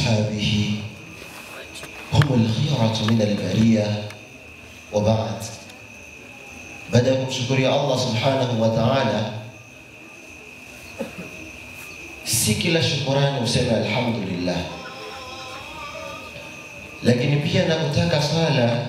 وأصحابه هم الخيرة من البرية وبعد. بدأكم شكري الله سبحانه وتعالى. Si kila shukrani useme alhamdulillah, lakini pia nakutaka sala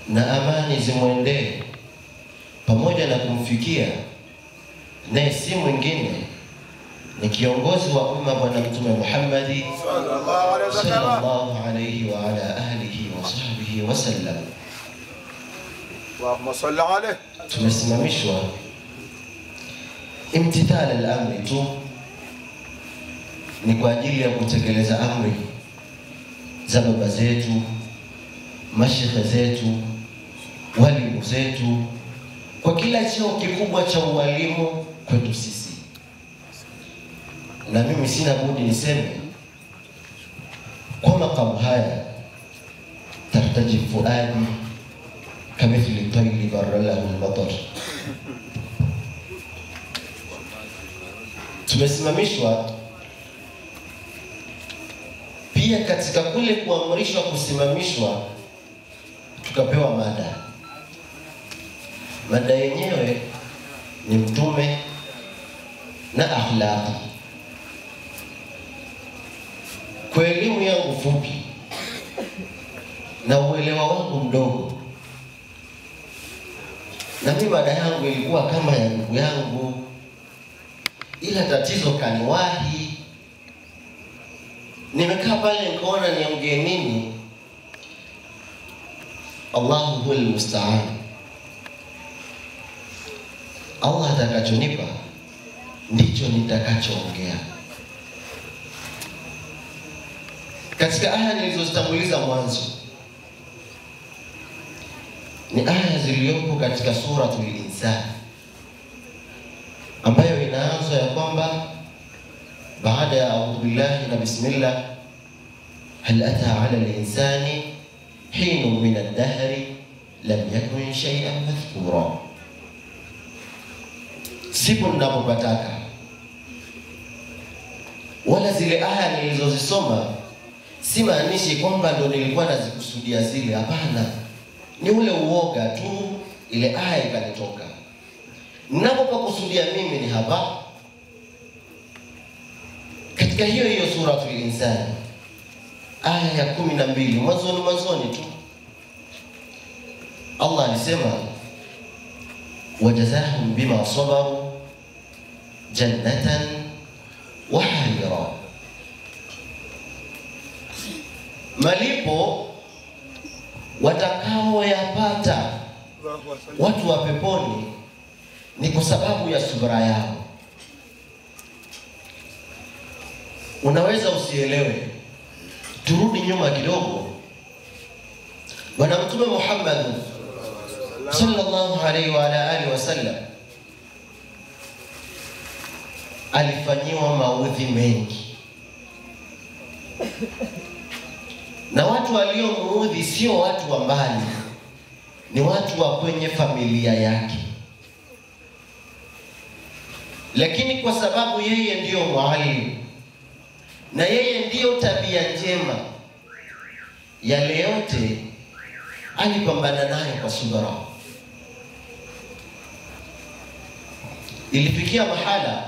na amani zimwendee pamoja na kumfikia naye si mwingine ni kiongozi wa umma Bwana Mtume Muhammad sallallahu alayhi wa ala alihi wa sahbihi wa sallam. Allahumma salli alayhi. Tumesimamishwa imtithal al-amri tu, ni kwa ajili ya kutekeleza amri za baba zetu, mashekhe zetu, walimu zetu, kwa kila cheo kikubwa cha ualimu kwetu sisi. Na mimi sina budi niseme kwa makamu haya tartaji fuadi kamithli tayli barralahu al-matar. Tumesimamishwa pia katika kule kuamrishwa kusimamishwa, tukapewa mada. Mada yenyewe ni mtume na akhlaqi. Kwa elimu yangu fupi na uelewa wangu mdogo, na mimi mada yangu ilikuwa kama ya ndugu yangu, ila tatizo kaniwahi. Nimekaa pale nikaona niongee nini. Allahu huwal musta'an. Allah atakachonipa ndicho nitakachoongea. Katika aya nilizozitanguliza mwanzo ni aya zilizopo katika suratul Insan, ambayo inaanza ya kwamba baada ya a'udhu billahi na bismillah, hal ata 'ala al-insani hinun min ad-dahri lam yakun shay'an madhkura. Sipo ninapopataka, wala zile aya nilizozisoma si maanishi kwamba ndo nilikuwa nazikusudia zile, hapana. Ni ule uoga tu, ile aya ikanitoka. Ninapokusudia mimi ni hapa katika hiyo suratul Insan aya ya 12 mwanzoni tu Allah alisema wajazahum bima sabaru jannatan wa harira. Malipo watakao yapata watu wa peponi ni kwa sababu ya subra yao. Unaweza usielewe, turudi nyuma kidogo. Bwana Mtume Muhammad sallallahu alaihi wa ala alihi wasallam alifanyiwa maudhi mengi, na watu waliomuudhi sio watu wa mbali, ni watu wa kwenye familia yake. Lakini kwa sababu yeye ndiyo mwalimu na yeye ndiyo tabia njema, yale yote alipambana nayo kwa subra. Ilifikia mahala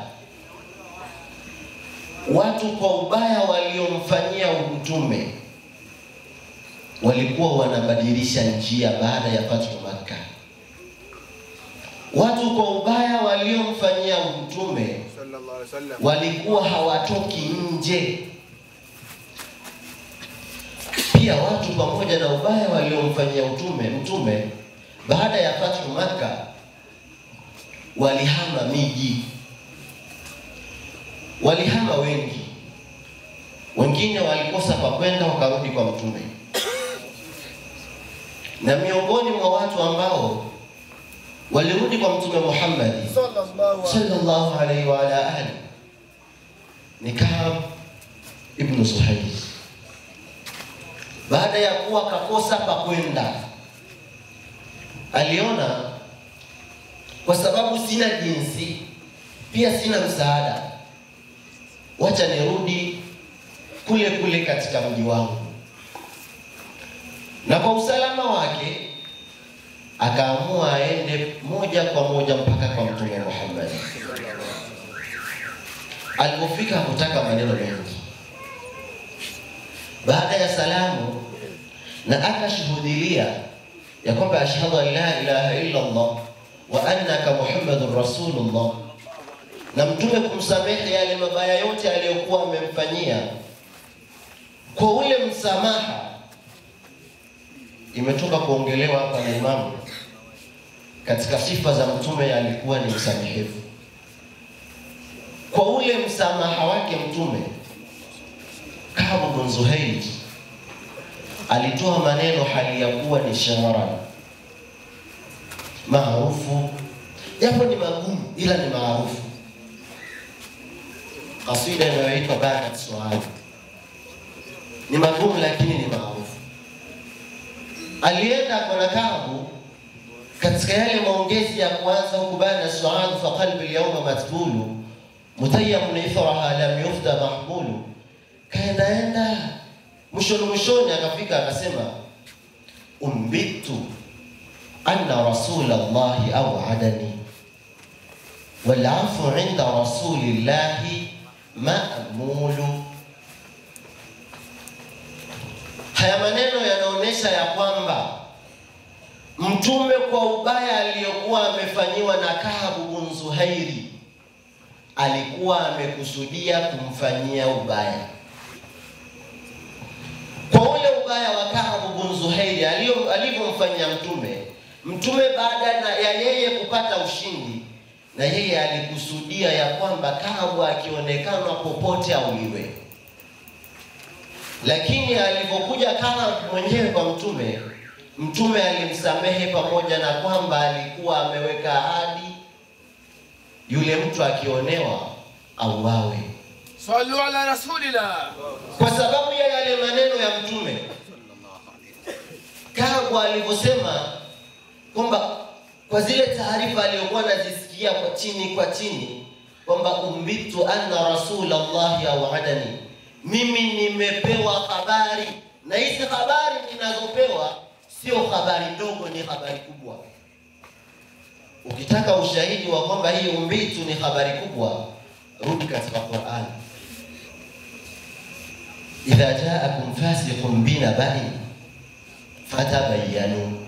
watu kwa ubaya waliomfanyia mtume walikuwa wanabadilisha njia baada ya Fathu Makkah. Watu kwa ubaya waliomfanyia mtume walikuwa hawatoki nje. Pia watu pamoja na ubaya waliomfanyia mtume baada ya Fathu Makkah walihama miji, walihama wengi. Wengine walikosa pa kwenda wakarudi kwa mtume. Na miongoni mwa watu ambao walirudi kwa Mtume Muhammad sallallahu alaihi wa ala alihi ni Ka'b ibn Suhail. Baada ya kuwa kakosa pa kwenda, aliona kwa sababu sina jinsi, pia sina msaada, wacha nirudi kule kule katika mji wangu. Na kwa usalama wake akaamua aende moja kwa moja mpaka kwa Mtume Muhammad. Alipofika kutaka maneno mengi, baada ya salamu na akashuhudia ya kwamba ashhadu an la ilaha illa Allah wa annaka Muhammadur Rasulullah, na Mtume kumsamehe yale mabaya yote aliyokuwa amemfanyia. Kwa ule msamaha imetoka kuongelewa hapa na Imamu katika sifa za Mtume, alikuwa ni msamehevu. Kwa ule msamaha wake Mtume, Ka'b bin Zuhayr alitoa maneno hali ya kuwa ni shara maarufu, japo ni magumu ila ni maarufu. Kasida inayoitwa Bakat Su'ad ni magumu lakini ni maarufu. Alienda kwa Ka'b katika yale maongezi ya kwanza, kubana Su'ad fa qalbi al-yawma matbulu mutayyam ithraha lam yufda mahmulu. Kaenda mwishoni akafika akasema, umbitu anna rasulallahi aw'adani wal 'afu 'inda rasulillahi ma'mulu. Haya maneno yanaonesha ya kwamba Mtume kwa ubaya aliyokuwa amefanyiwa na Ka'b bin Zuhayr alikuwa amekusudia kumfanyia ubaya. Kwa ule ubaya wa Ka'b bin Zuhayr alivyomfanyia Mtume baada ya yeye kupata ushindi, na yeye alikusudia ya kwamba Ka'b akionekana popote auliwe. Lakini alipokuja Ka'b mwenyewe kwa Mtume alimsamehe, pamoja na kwamba alikuwa ameweka ahadi yule mtu akionewa auawe. Sallu ala rasulillah. Kwa sababu ya yale maneno ya Mtume, Ka'b alivyosema kwamba kwa zile taarifa aliyokuwa anazisikia kwa chini kwamba umbitu anna rasulallahi aw'adani, mimi nimepewa habari, na hizi habari ninazopewa sio habari ndogo, ni habari kubwa. Ukitaka ushahidi wa kwamba hii umbitu ni habari kubwa, rudi katika Qur'an. Idha ja'akum fasiqun binaba'in fatabayyanu.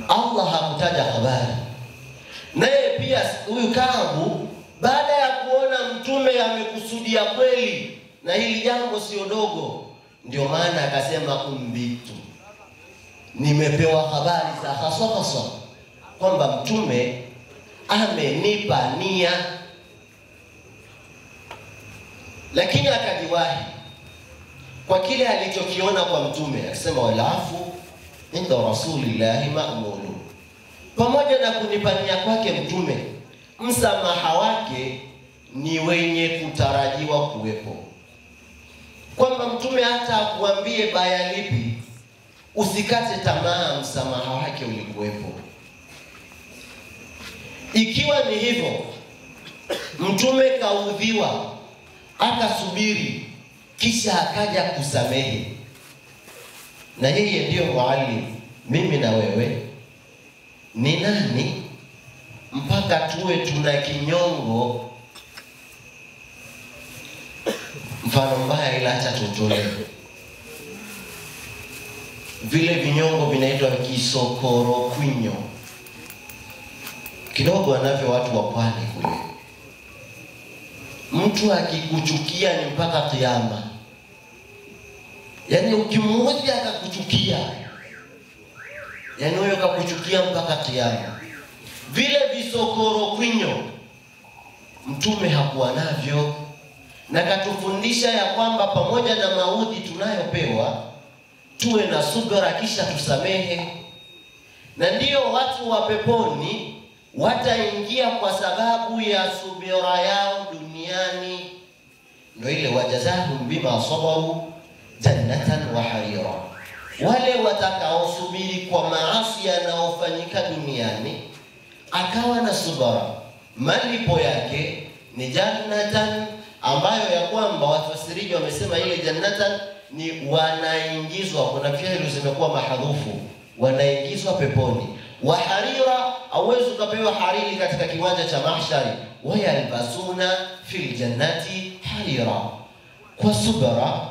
Allah hakutaja habari. Naye pia huyu Ka'b baada ya kuona Mtume amekusudia kweli na hili jambo sio dogo, ndio maana akasema umbitu, nimepewa habari za haswa kwamba Mtume amenipa nia. Lakini akajiwahi kwa kile alichokiona kwa Mtume, akasema walafu inda rasulillahi ma'mulu. Pamoja na kunipania kwake Mtume, msamaha wake ni wenye kutarajiwa kuwepo, kwamba Mtume hata akuambie baya lipi, usikate tamaa, msamaha wake ulikuwepo. Ikiwa ni hivyo, Mtume kaudhiwa, akasubiri, kisha akaja kusamehe. Na yeye ndiyo mwalimu. Mimi na wewe ni nani mpaka tuwe tuna kinyongo? Mfano mbaya ila acha tutoe. Vile vinyongo vinaitwa kisokoro kwinyo. Kidogo anavyo watu wa pwani kule. Mtu akikuchukia ni mpaka kiyama. Yaani ukimuudhi akakuchukia, yaani huyo akakuchukia mpaka kiyama. Vile visokoro kwinyo Mtume hakuwa navyo, na katufundisha ya kwamba pamoja na maudhi tunayopewa tuwe na subira, kisha tusamehe. Na ndiyo watu wa peponi wataingia kwa sababu ya subira yao duniani. Ndio ile wajazahum bima sabaru jannatan wa harira. Wale watakaosubiri kwa maasi yanayofanyika duniani akawa na subira, malipo yake ni jannatan ambayo ya kwamba wafasiriji wamesema ile jannatan ni wanaingizwa, kuna fi'lu zimekuwa mahadhufu, wanaingizwa peponi. Wa harira, hauwezi ukapewa hariri katika kiwanja cha mahshari. Wa yalbasuna fil jannati harira, kwa subra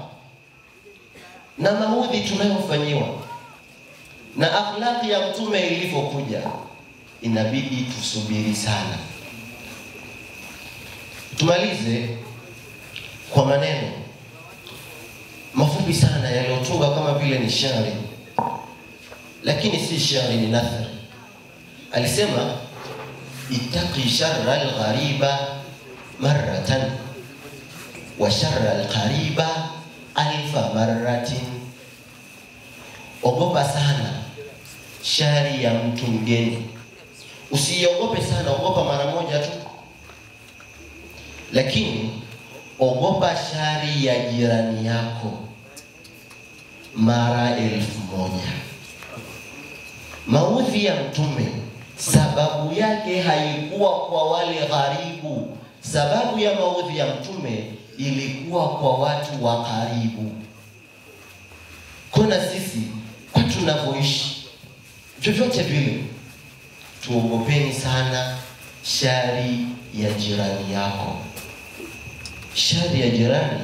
na maudhi tunayofanyiwa na akhlaqi ya mtume ilivyokuja, inabidi tusubiri sana. Tumalize kwa maneno mafupi sana yaliyotunga kama vile ni shairi, lakini si shairi, ni nathri. Alisema ittaqi sharra al-ghariba marratan wa sharra al-qariba alfa marratin. Ogopa sana shari ya mtu mgeni. Usiogope sana, ogopa mara moja tu. Lakini ogopa shari ya jirani yako mara 1000. Maudhi ya mtume sababu yake haikuwa kwa wale gharibu. Sababu ya maudhi ya mtume ilikuwa kwa watu wa karibu. Kuna sisi kwa tunavyoishi vyovyote vile, tuogopeni sana shari ya jirani yako. Shari ya jirani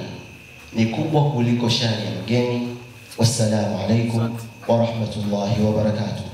ni kubwa kuliko shari ya mgeni. Wassalamu alaikum wa rahmatullahi wa barakatuh.